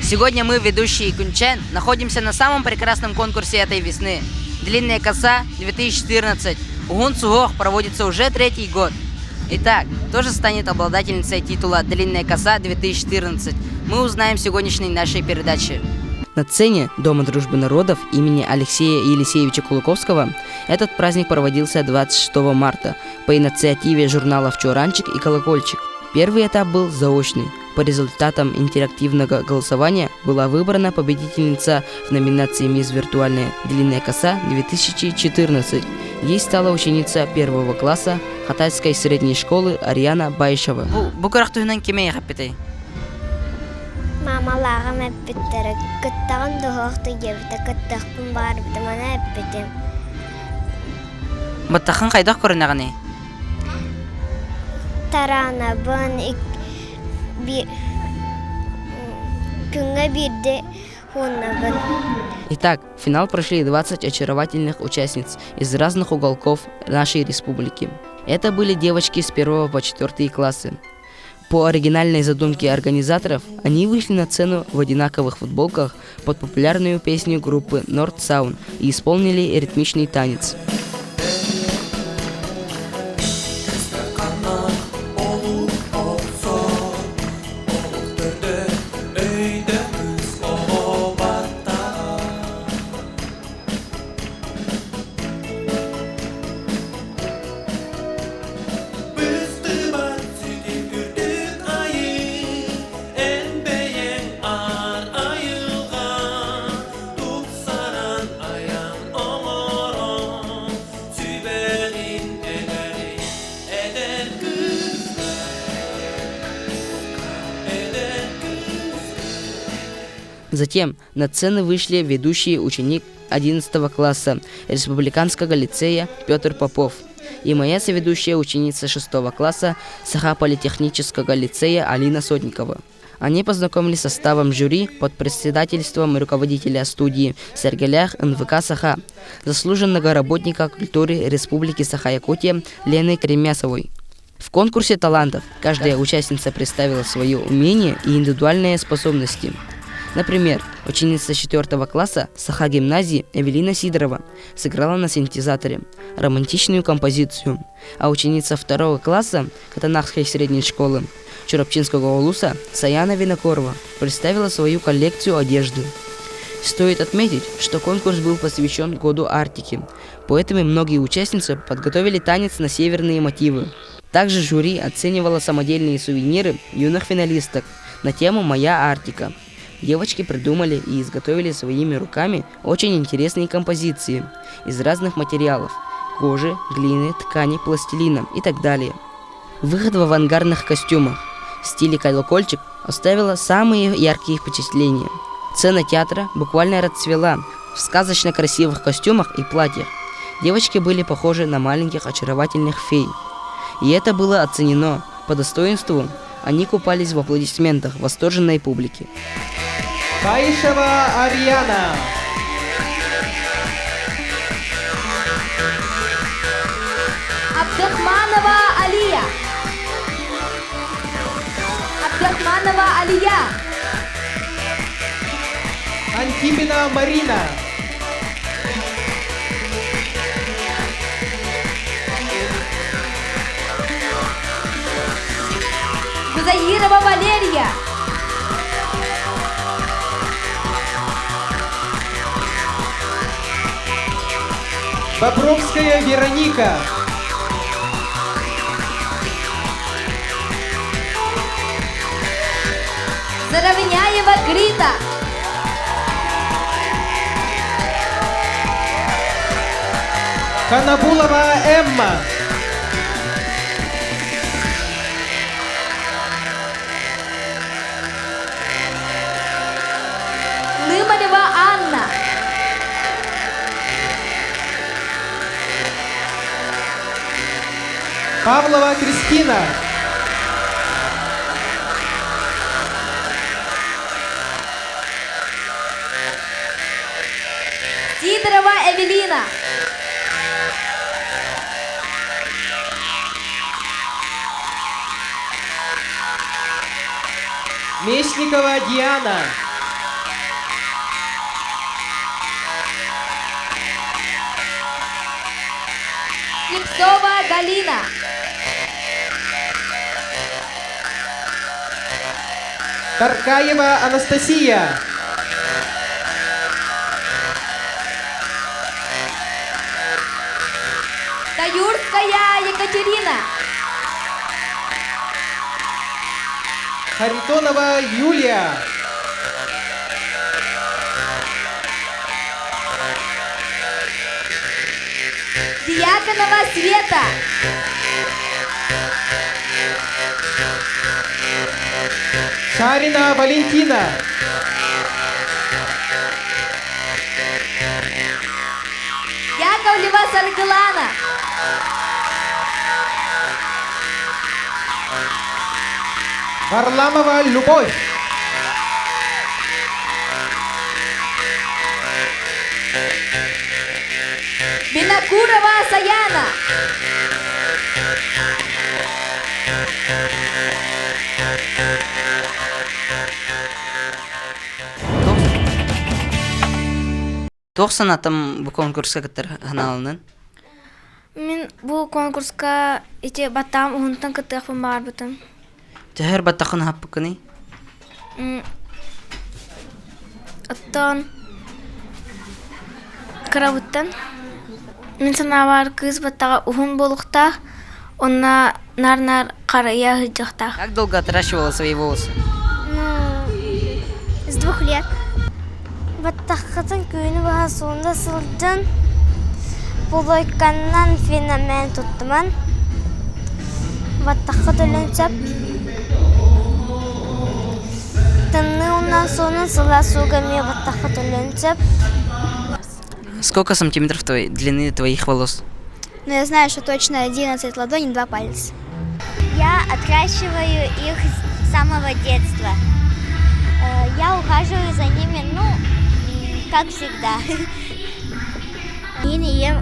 Сегодня мы, ведущие Кунчен, находимся на самом прекрасном конкурсе этой весны. «Длинная коса 2014». Угун Сугох проводится уже третий год. Итак, кто же станет обладательницей титула «Длинная коса 2014», мы узнаем в сегодняшней нашей передаче. На сцене Дома дружбы народов имени Алексея Елисеевича Кулаковского этот праздник проводился 26 марта по инициативе журналов «Чоранчик» и «Колокольчик». Первый этап был заочный. По результатам интерактивного голосования была выбрана победительница в номинации «Мисс Виртуальная длинная коса 2014». Ей стала ученица первого класса Хатайской средней школы Ариана Байшева. Мамаларым әппеттері, күттағын дұғақты ебді, күттақпын бар бітімені әппеттім. Баттақын қайдақ көрінағыны? Тарана бұн күнге бірде хуна бұн. Итак, в финал прошли 20 очаровательных участниц из разных уголков нашей республики. Это были девочки с 1 по 4 классы. По оригинальной задумке организаторов, они вышли на сцену в одинаковых футболках под популярную песню группы North Sound и исполнили ритмичный танец. Затем на сцену вышли ведущий ученик 11 класса Республиканского лицея Петр Попов и моя соведущая ученица 6 класса Саха-политехнического лицея Алина Сотникова. Они познакомились с составом жюри под председательством руководителя студии Сергелях НВК Саха, заслуженного работника культуры Республики Саха-Якутия Лены Кремясовой. В конкурсе талантов каждая участница представила свое умение и индивидуальные способности. Например, ученица 4 класса Саха-гимназии Эвелина Сидорова сыграла на синтезаторе романтичную композицию, а ученица 2 класса Катанахской средней школы Чурапчинского улуса Саяна Винокорова представила свою коллекцию одежды. Стоит отметить, что конкурс был посвящен году Арктики, поэтому многие участницы подготовили танец на северные мотивы. Также жюри оценивало самодельные сувениры юных финалисток на тему «Моя Арктика». Девочки придумали и изготовили своими руками очень интересные композиции из разных материалов – кожи, глины, ткани, пластилина и так далее. Выход в авангардных костюмах в стиле колокольчик оставила самые яркие впечатления. Сцена театра буквально расцвела в сказочно красивых костюмах и платьях. Девочки были похожи на маленьких очаровательных фей. И это было оценено по достоинству. Они купались в аплодисментах восторженной публики. Байшева Ариана. Абдахманова Алия. Абдахманова Алия. Антипина Марина. Заирова Валерия. Бобровская Вероника. Заровняева Грита. Канабулова Эмма. Лымарева Анна. Павлова Кристина. Сидорова Эвелина. Мечникова Диана. Клепцова Галина. Таркаева Анастасия. Таюрская Екатерина. Харитонова Юлия. Дьяконова Света. Шарина Валентина. Яковлева Саргалана. Варламова Любовь. Винокурова Саяна. Тоқсан атам бұл конкурсқа кіттір ғаналының? Мен бұл конкурска ите батам ұғынтан кытықпын бар бұтым. Тәхір баттақын хаппы күні? Оттан қарабыттан. Мен сана бар кыз баттаға ұғын болуқта, онна нар-нар қарая ғыджақта. Как долго отращивала свои волосы? С 2 лет. Баттаққытын күйіні баға соңында сылдың. Бұлойқаннан феномен тұттыман. Баттаққыт өлін сөп. Тынны оннан соңын сыла суға ме баттаққыт өлін сөп. Сколько сантиметров длины твоих волос? Но я знаю, что точно 11 ладоней, 2 пальца. Я отращиваю их с самого детства. Я ухаживаю за ними, как всегда. Мен ем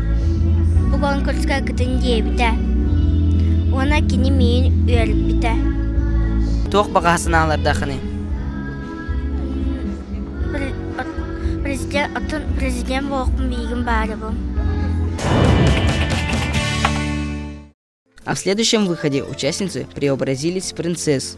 бұл конкурсқа күтінде біті. Она кені мен өріп біті. Тоқ бағасын аларда қыны? Президент болықпын бейгім бары бұл. А в следующем выходе участницы преобразились в принцесс.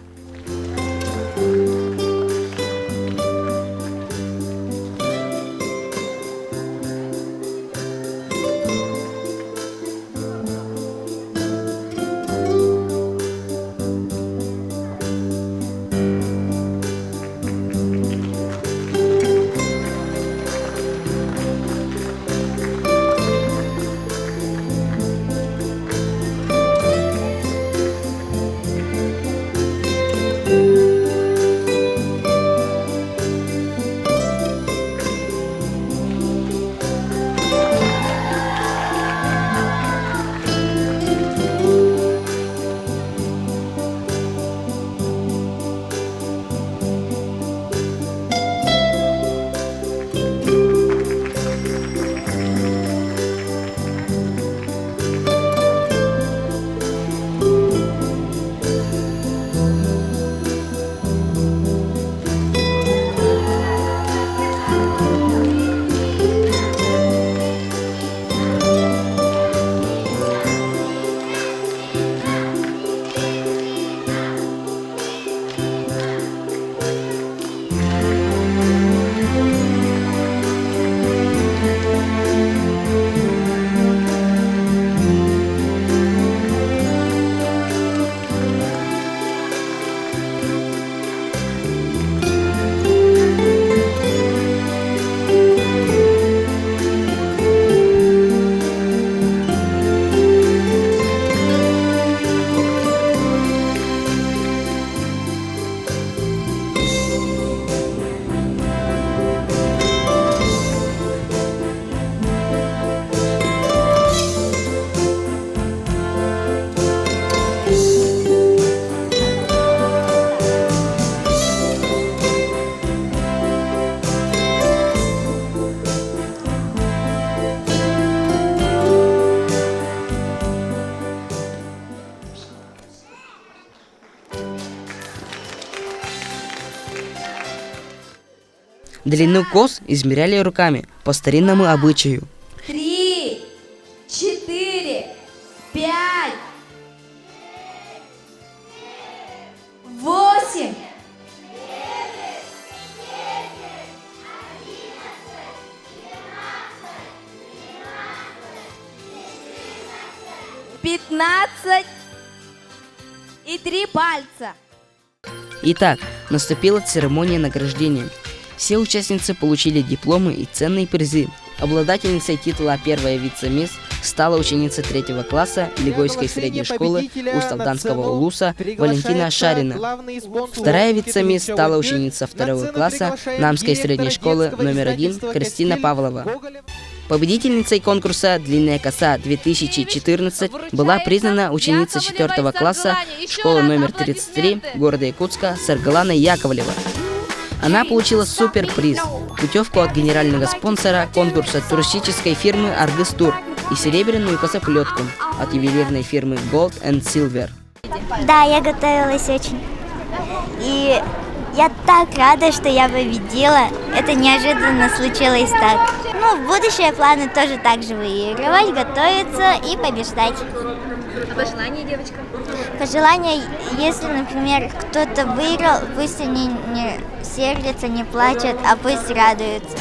Длину кос измеряли руками по старинному обычаю. 3, 4, 5, 8, 15 и 3 пальца. Итак, наступила церемония награждения. Все участницы получили дипломы и ценные призы. Обладательницей титула «Первая вице-мисс» стала ученица 3 класса Лигойской средней школы Усть-Алданского улуса Валентина Шарина. Вторая вице-мисс стала ученица 2 класса Намской средней школы номер 1 Кристина Павлова. Победительницей конкурса «Длинная коса-2014» была признана ученица 4 класса школы номер 33 города Якутска Саргалана Яковлева. Она получила суперприз – путевку от генерального спонсора конкурса туристической фирмы «Аргыс Тур» и серебряную косоплетку от ювелирной фирмы Gold and Silver. Да, я готовилась очень. И я так рада, что я победила. Это неожиданно случилось так. Ну, в будущее планы тоже так же выигрывать, готовиться и побеждать. А пожелание, девочка? Пожелание, если, например, кто-то выиграл, пусть они не сердятся, не плачут, а пусть радуются.